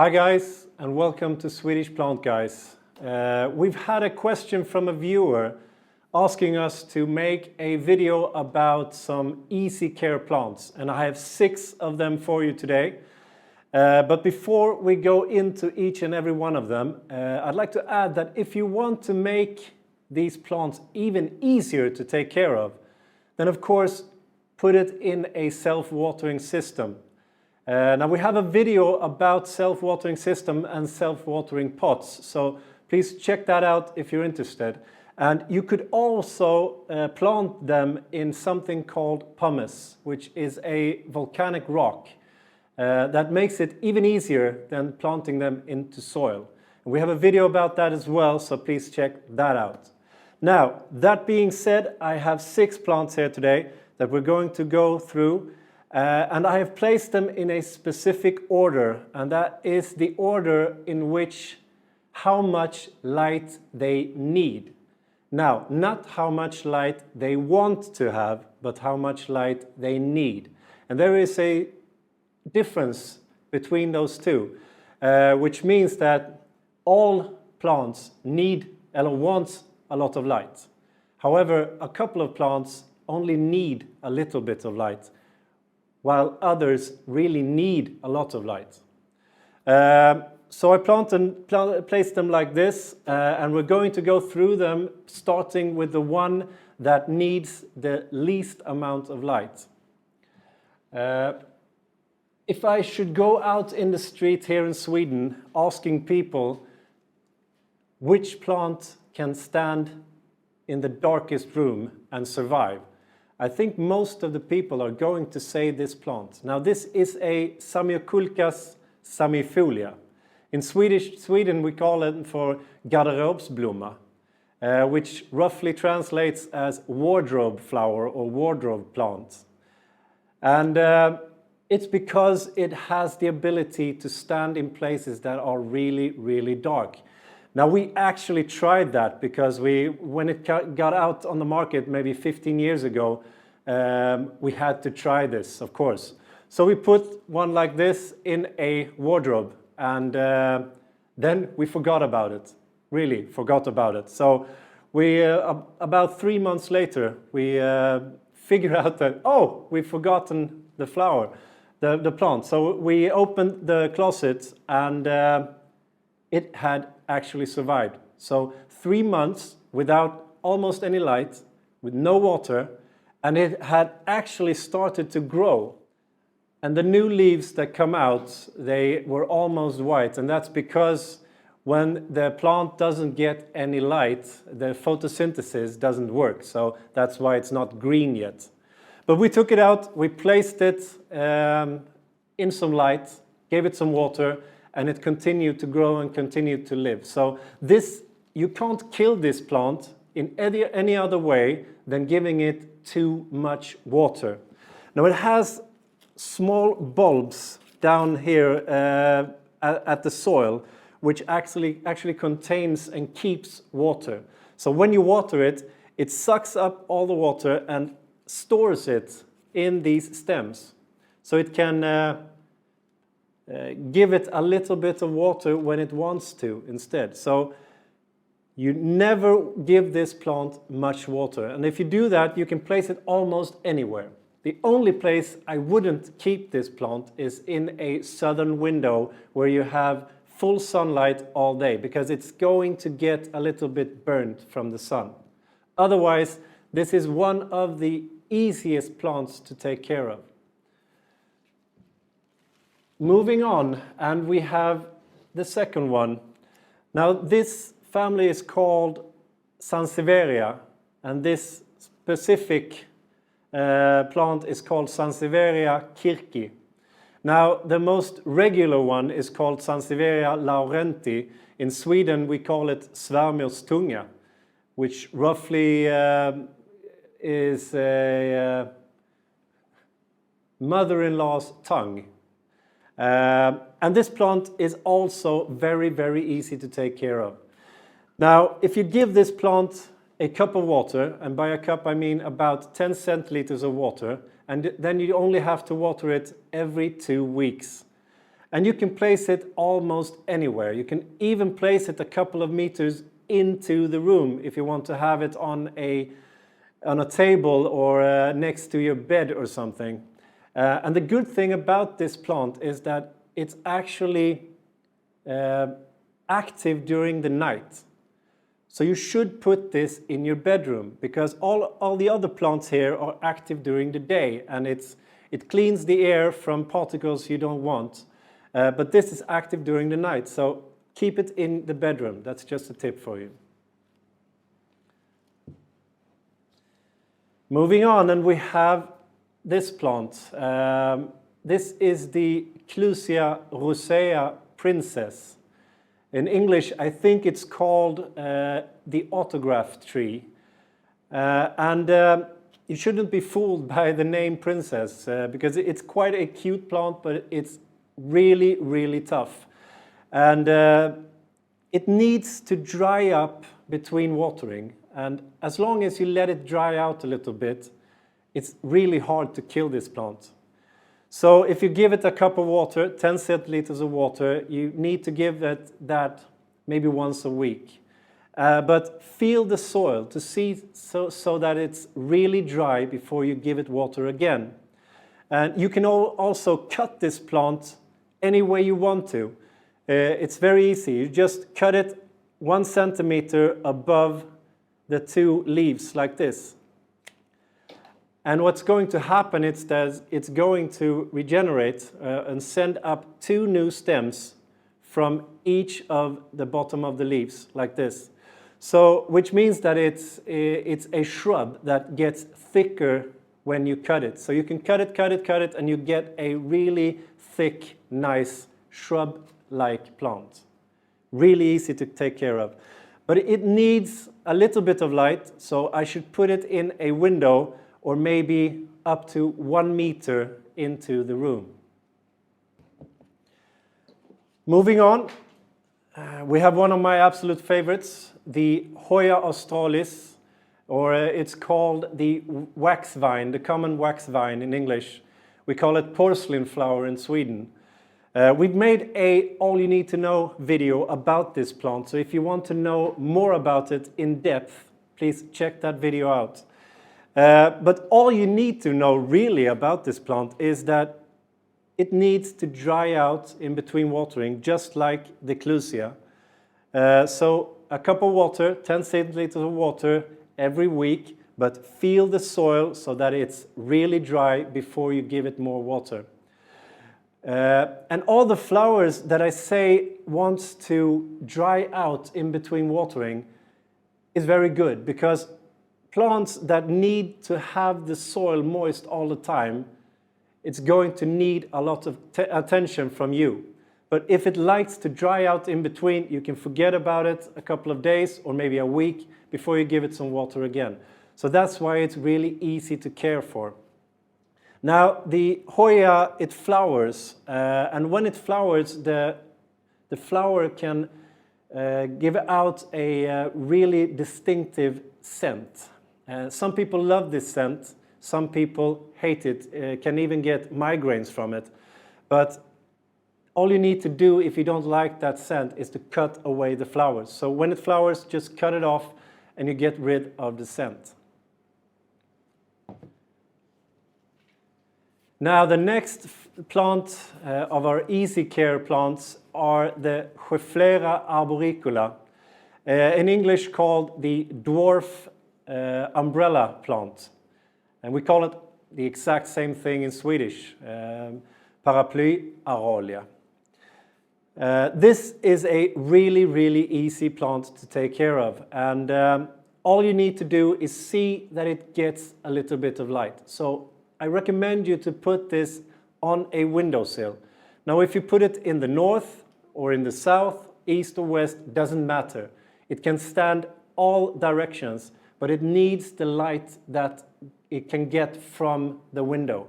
Hi guys, and welcome to Swedish Plant Guys. We've had a question from a viewer asking us to make a video about some easy care plants, and I have 6 of them for you today. But before we go into each and every one of them, I'd like to add that if you want to make these plants even easier to take care of, then of course put it in a self-watering system. Now we have a video about self-watering system and self-watering pots, so please check that out if you're interested. And you could also plant them in something called pumice, which is a volcanic rock that makes it even easier than planting them into soil. And we have a video about that as well, so please check that out. Now, that being said, I have 6 plants here today that we're going to go through, and I have placed them in a specific order, and that is the order in which how much light they need. Now, not how much light they want to have, but how much light they need. And there is a difference between those two, which means that all plants need or want a lot of light. However, a couple of plants only need a little bit of light, while others really need a lot of light. So I placed them like this, and we're going to go through them, starting with the one that needs the least amount of light. If I should go out in the street here in Sweden asking people which plant can stand in the darkest room and survive, I think most of the people are going to say this plant. Now this is a Samia Colchis Sansevieria. In Sweden we call it for garderobsblomma, which roughly translates as wardrobe flower or wardrobe plant. And it's because it has the ability to stand in places that are really, really dark. Now we actually tried that because when it got out on the market maybe 15 years ago, we had to try this, of course. So we put one like this in a wardrobe, and then we forgot about it, really forgot about it. So we, about 3 months later, we figured out that, oh, we've forgotten the flower, the plant. So we opened the closet, and it had actually survived. So 3 months without almost any light, with no water, and it had actually started to grow. And the new leaves that come out, they were almost white, and that's because when the plant doesn't get any light, the photosynthesis doesn't work, so that's why it's not green yet. But we took it out, we placed it in some light, gave it some water, and it continued to grow and continued to live. So this, you can't kill this plant in any other way than giving it too much water. Now it has small bulbs down here at the soil, which actually contains and keeps water. So when you water it, it sucks up all the water and stores it in these stems. So it can give it a little bit of water when it wants to instead. So you never give this plant much water. And if you do that, you can place it almost anywhere. The only place I wouldn't keep this plant is in a southern window where you have full sunlight all day, because it's going to get a little bit burnt from the sun. Otherwise, this is one of the easiest plants to take care of. Moving on, and we have the second one. Now this family is called Sansevieria, and this specific plant is called Sansevieria Kilkee. Now the most regular one is called Sansevieria laurenti. In Sweden we call it svärmorstunga, which roughly is a mother-in-law's tongue. And this plant is also very, very easy to take care of. Now, if you give this plant a cup of water, and by a cup I mean about 10 centiliters of water, and then you only have to water it every 2 weeks. And you can place it almost anywhere. You can even place it a couple of meters into the room if you want to have it on a table or next to your bed or something. And the good thing about this plant is that it's actually active during the night. So you should put this in your bedroom, because all the other plants here are active during the day, and it cleans the air from particles you don't want. But this is active during the night, so keep it in the bedroom. That's just a tip for you. Moving on, and we have this plant. This is the Sansevieria Princess. In English, I think it's called the autograph tree. You shouldn't be fooled by the name Princess, because it's quite a cute plant, but it's really, really tough. And it needs to dry up between watering. And as long as you let it dry out a little bit, it's really hard to kill this plant. So if you give it a cup of water, 10 centiliters of water, you need to give it that maybe once a week. But feel the soil to see so that it's really dry before you give it water again. And you can also cut this plant any way you want to. It's very easy. You just cut it 1 centimeter above the 2 leaves like this. And what's going to happen is that it's going to regenerate and send up 2 new stems from each of the bottom of the leaves, like this. So, which means that it's a shrub that gets thicker when you cut it. So you can cut it, and you get a really thick, nice shrub-like plant. Really easy to take care of. But it needs a little bit of light, so I should put it in a window or maybe up to 1 meter into the room. Moving on, we have one of my absolute favorites, the Hoya australis, or it's called the wax vine, the common wax vine in English. We call it porcelain flower in Sweden. We've made a all you need to know video about this plant, so if you want to know more about it in depth, please check that video out. But all you need to know really about this plant is that it needs to dry out in between watering, just like the clusia. So a cup of water, 10 centiliters of water every week, but feel the soil so that it's really dry before you give it more water. And all the flowers that I say wants to dry out in between watering is very good, because plants that need to have the soil moist all the time, it's going to need a lot of attention from you. But if it likes to dry out in between, you can forget about it a couple of days or maybe a week before you give it some water again. So that's why it's really easy to care for. Now, the Hoya, it flowers, and when it flowers, the flower can give out a really distinctive scent. Some people love this scent, some people hate it, can even get migraines from it. But all you need to do if you don't like that scent is to cut away the flowers. So when it flowers, just cut it off and you get rid of the scent. Now the next plant of our easy care plants are the Schefflera arboricola, in English called the dwarf umbrella plant. And we call it the exact same thing in Swedish, Paraply Arolia. This is a really, really easy plant to take care of. And all you need to do is see that it gets a little bit of light. So I recommend you to put this on a windowsill. Now, if you put it in the north or in the south, east or west, doesn't matter. It can stand all directions, but it needs the light that it can get from the window.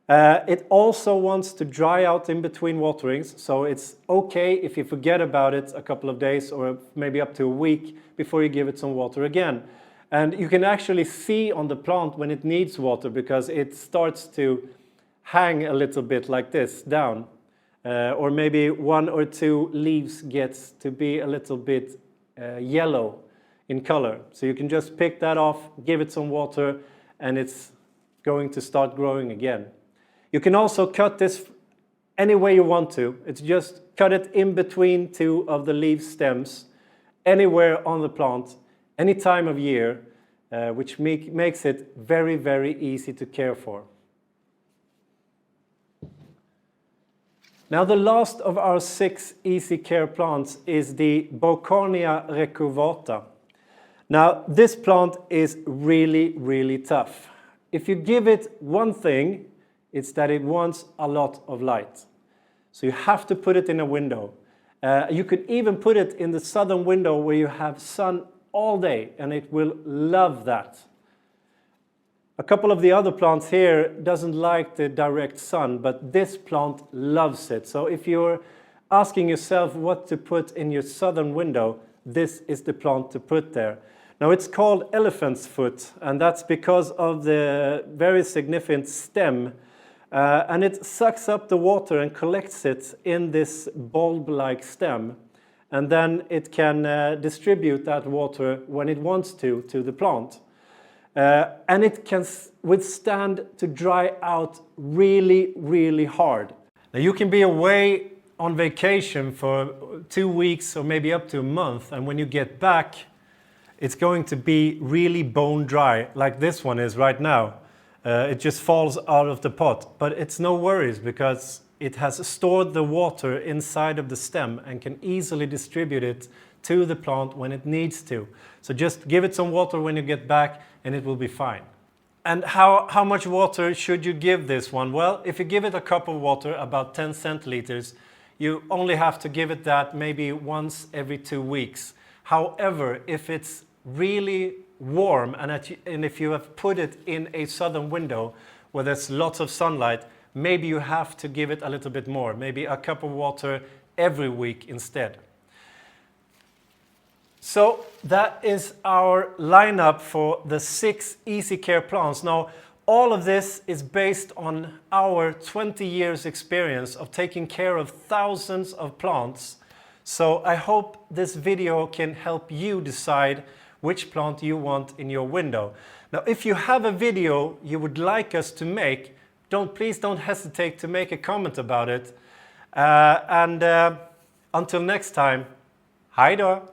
It also wants to dry out in between waterings, so it's okay if you forget about it a couple of days or maybe up to a week before you give it some water again. And you can actually see on the plant when it needs water, because it starts to hang a little bit like this down. or maybe 1 or 2 leaves gets to be a little bit yellow in color. So you can just pick that off, give it some water, and it's going to start growing again. You can also cut this any way you want to. It's just cut it in between 2 of the leaf stems, anywhere on the plant, any time of year, which makes it very, very easy to care for. Now the last of our 6 easy care plants is the Beaucarnea recurvata. Now this plant is really, really tough. If you give it one thing, it's that it wants a lot of light. So you have to put it in a window. You could even put it in the southern window where you have sun all day, and it will love that. A couple of the other plants here doesn't like the direct sun, but this plant loves it. So if you're asking yourself what to put in your southern window, this is the plant to put there. Now it's called elephant's foot, and that's because of the very significant stem, and it sucks up the water and collects it in this bulb-like stem, and then it can distribute that water when it wants to the plant. And it can withstand to dry out really, really hard. Now you can be away on vacation for 2 weeks or maybe up to a month, and when you get back, it's going to be really bone dry, like this one is right now. It just falls out of the pot, but it's no worries because it has stored the water inside of the stem and can easily distribute it to the plant when it needs to. So just give it some water when you get back and it will be fine. And how much water should you give this one? Well, if you give it a cup of water, about 10 centiliters, you only have to give it that maybe once every 2 weeks. However, if it's really warm and if you have put it in a southern window where there's lots of sunlight, maybe you have to give it a little bit more, maybe a cup of water every week instead. So that is our lineup for the 6 easy care plants. Now, all of this is based on our 20 years experience of taking care of thousands of plants. So I hope this video can help you decide which plant you want in your window. Now, if you have a video you would like us to make, please don't hesitate to make a comment about it. Until next time, hej då!